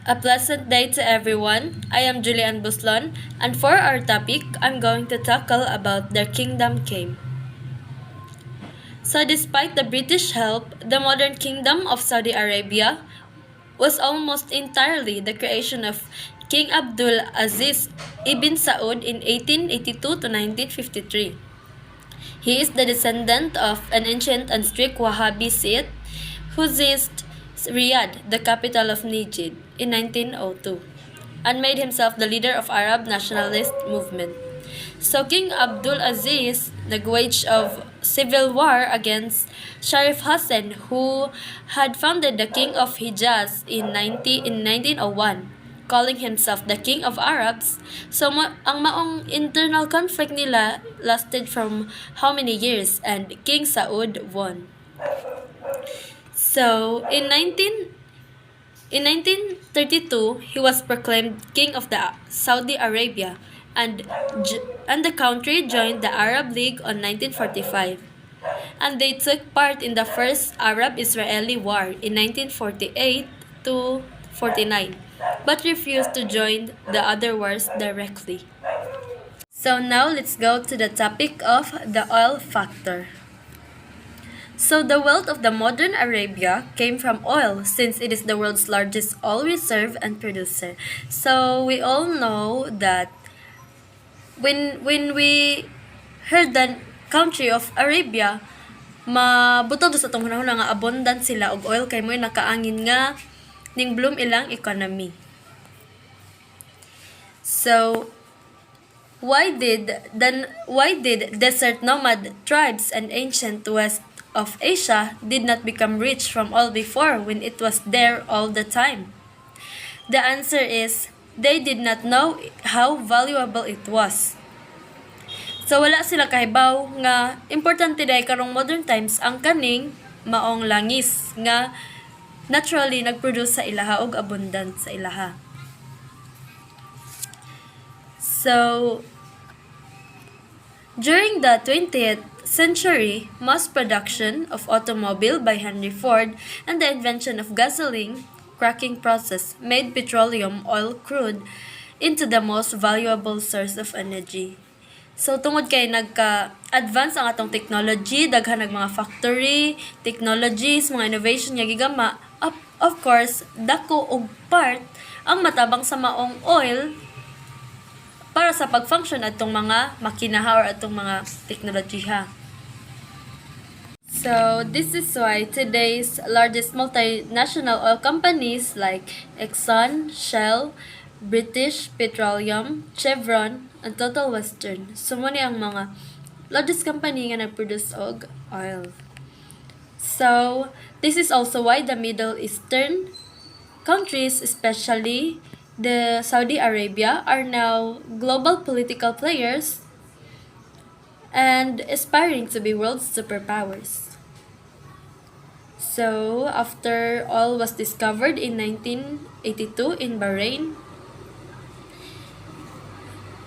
A pleasant day to everyone. I am Julian BUSLON, and for our topic, I'm going to tackle about their kingdom came. So despite the British help, the modern kingdom of Saudi Arabia was almost entirely the creation of King Abdul Aziz ibn Saud in 1882 to 1953. He is the descendant of an ancient and strict Wahhabi Shiite who seized Riyadh, the capital of Najd, in 1902, and made himself the leader of Arab nationalist movement. So King Abdul Aziz waged of civil war against Sharif Hassan, who had founded the King of Hijaz in 1901, calling himself the King of Arabs. So ang maong internal conflict nila lasted from how many years, and King Saud won. So in 1932, he was proclaimed king of the Saudi Arabia, and the country joined the Arab League on 1945. And they took part in the first Arab-Israeli War in 1948 to 49, but refused to join the other wars directly. So now let's go to the topic of the oil factor. So the wealth of the modern Arabia came from oil, since it is the world's largest oil reserve and producer. So we all know that when we heard the country of Arabia, mabutod sa itong hunahuna nga abundant sila og oil kay mo'y nakaangin nga ning bloom ilang economy. So why did desert nomad tribes and ancient west of Asia did not become rich from oil before when it was there all the time? The answer is they did not know how valuable it was. So wala sila kahibaw nga importante day karong modern times ang kaning maong langis nga naturally nagproduce sa ilaha og abundant sa ilaha. So during the 20th century, mass production of automobile by Henry Ford and the invention of gasoline cracking process made petroleum oil crude into the most valuable source of energy. So tungod kay nagka-advance ang atong technology, daghan nag mga factory, technologies, mga innovation nga gigama, of course, dako og part ang matabang sa maong oil para sa pag-function atong mga makinaha or atong mga teknolohiya. So this is why today's largest multinational oil companies like Exxon, Shell, British Petroleum, Chevron, and Total Western, sumuni ang mga largest company nga nagproduce og oil. So this is also why the Middle Eastern countries, especially the Saudi Arabia, are now global political players and aspiring to be world superpowers. So, after oil was discovered in 1982 in Bahrain,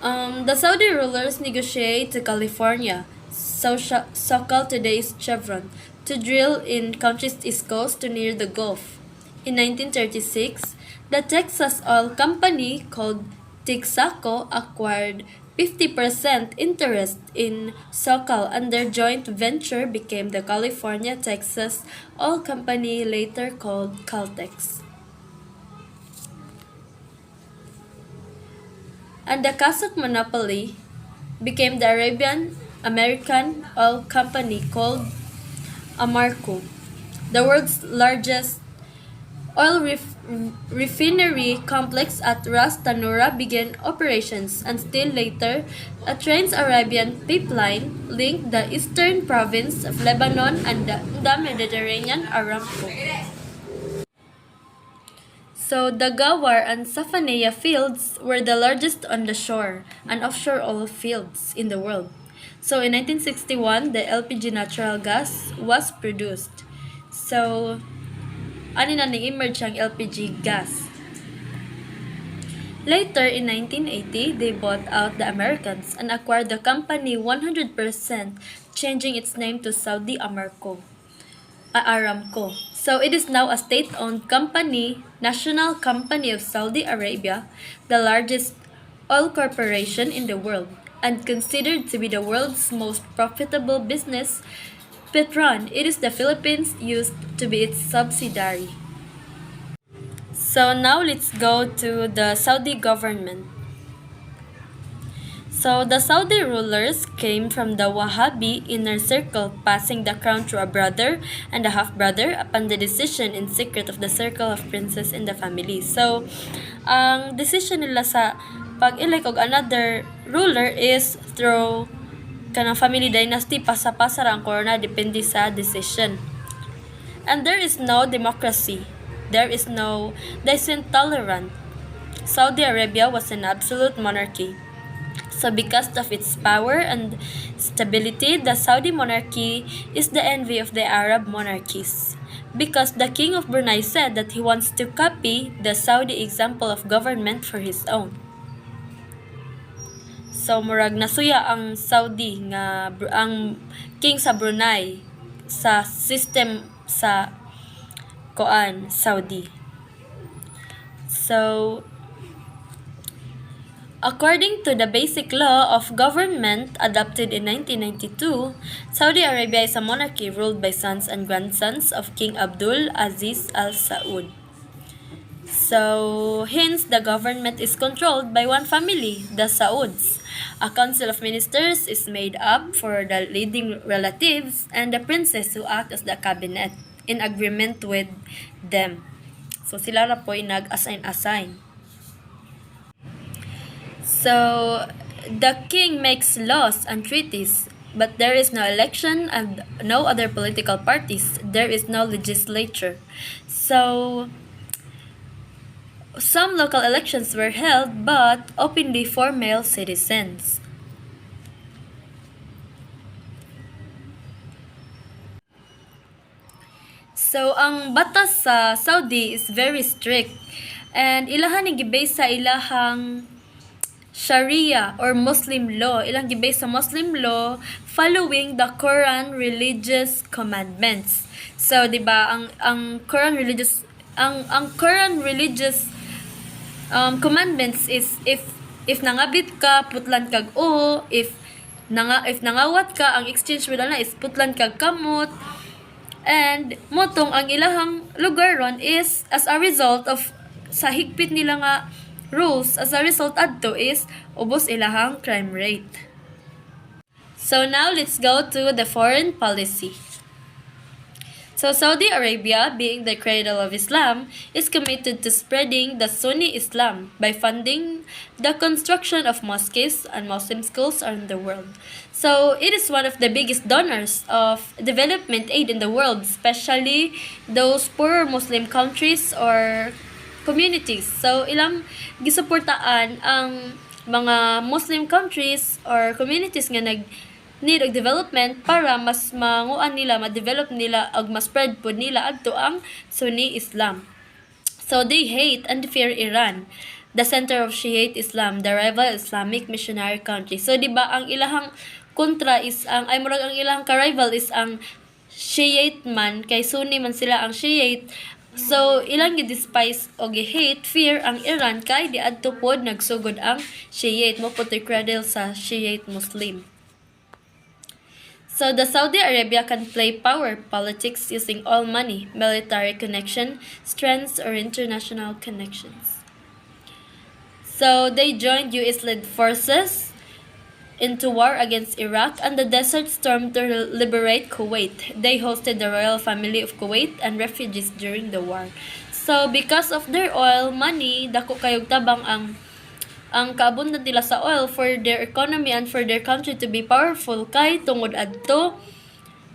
the Saudi rulers negotiated to California, so-called today's Chevron, to drill in country's east coast to near the Gulf. In 1936, the Texas oil company called Texaco acquired 50% interest in SoCal, and their joint venture became the California-Texas Oil Company, later called Caltex. And the Kazakh monopoly became the Arabian-American oil company called Aramco. The world's largest oil refinery complex at Ras Tanura began operations, and still later, a Trans-Arabian pipeline linked the eastern province of Lebanon and the Mediterranean Aramco. So the Ghawar and Safanaya fields were the largest on the shore and offshore oil fields in the world. So in 1961, the LPG natural gas was produced. So ani na ni-emerge ang LPG gas. Later, in 1980, they bought out the Americans and acquired the company 100%, changing its name to Saudi Aramco. So it is now a state-owned company, national company of Saudi Arabia, the largest oil corporation in the world, and considered to be the world's most profitable business. Petron, it is the Philippines used to be its subsidiary. So now let's go to the Saudi government. So the Saudi rulers came from the Wahhabi inner circle, passing the crown to a brother and a half-brother upon the decision in secret of the circle of princes in the family. So, ang decision nila sa pag-elect og another ruler is through kanang family dynasty, pasa-pasa ra ang corona, depende sa decision. And there is no democracy. There is tolerant. Saudi Arabia was an absolute monarchy. So because of its power and stability, the Saudi monarchy is the envy of the Arab monarchies. Because the king of Brunei said that he wants to copy the Saudi example of government for his own. So murag nasuya ang Saudi nga ang king sa Brunei sa system sa Saudi. So according to the Basic Law of Government adopted in 1992, Saudi Arabia is a monarchy ruled by sons and grandsons of King Abdul Aziz Al Saud. So, hence, the government is controlled by one family, the Sauds. A council of ministers is made up for the leading relatives and the princes who act as the cabinet in agreement with them. So, sila na po'y nag-assign-assign. So, the king makes laws and treaties, but there is no election and no other political parties. There is no legislature. So, some local elections were held, but openly for male citizens. So, ang batas sa Saudi is very strict. And ilahan ang gibase sa ilahang Sharia or Muslim law. Ilang gibase sa Muslim law following the Quran religious commandments. So, di ba, ang Quran religious commandments is if nangabit ka, putlan kag o, if nangawat ka, ang exchange mo na is putlan kag kamot. And motong ang ilahang lugar ron is as a result of sa higpit nila nga rules, as a result adto is ubos ilahang crime rate. So now let's go to the foreign policy. So Saudi Arabia, being the cradle of Islam, is committed to spreading the Sunni Islam by funding the construction of mosques and Muslim schools around the world. So it is one of the biggest donors of development aid in the world, especially those poorer Muslim countries or communities. So ilang gisuportaan ang mga Muslim countries or communities nga need og development para mas manguan nila, ma-develop nila og ma-spread pod nila adto ang Sunni Islam. So they hate and fear Iran, the center of Shiite Islam, the rival Islamic missionary country. So di ba ang ilahang kontra is ang ilahang ka-rival is ang Shiite man, kay Sunni man sila ang Shiite. So ilang gi-despise o gi-hate, fear ang Iran kay di adto pod nagsugod ang Shiite, mo pod cradle sa Shiite Muslim. So the Saudi Arabia can play power politics using oil money, military connection, strengths, or international connections. So they joined US-led forces into war against Iraq and the Desert Storm to liberate Kuwait. They hosted the royal family of Kuwait and refugees during the war. So because of their oil money, dako kayog tabang ang kaabundan nila sa oil for their economy and for their country to be powerful kay tungod adto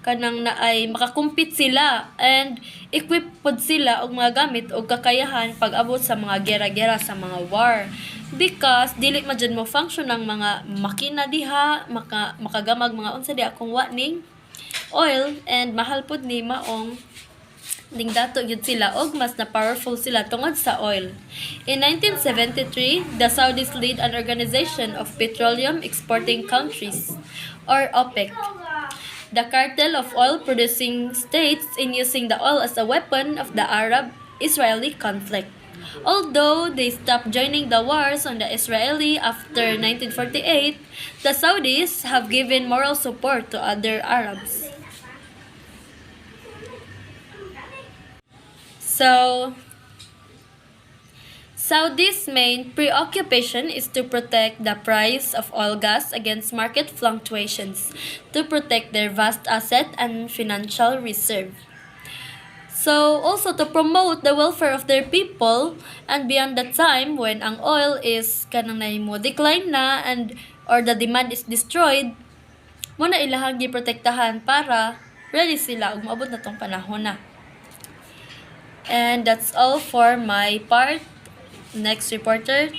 kanang naay makakumpit sila and equip pod sila og mga gamit og kakayahan pag-abot sa mga gera-gera sa mga war, because dili man jud mo function ng mga makina diha, makagamag mga unsa diha kung wa ning oil, and mahal pod ni maong ding dato yun sila og mas na powerful sila tungod sa oil. In 1973, the Saudis lead an organization of petroleum exporting countries or OPEC. the cartel of oil-producing states in using the oil as a weapon of the Arab-Israeli conflict. Although they stopped joining the wars on the Israeli after 1948, the Saudis have given moral support to other Arabs. So, Saudi's main preoccupation is to protect the price of oil gas against market fluctuations, to protect their vast asset and financial reserve. So, also to promote the welfare of their people, and beyond that time when ang oil is kanang mo decline na and or the demand is destroyed, mo na ilahang giprotektahan para ready sila ug maabot na tong panahon na. And that's all for my part. Next reporter.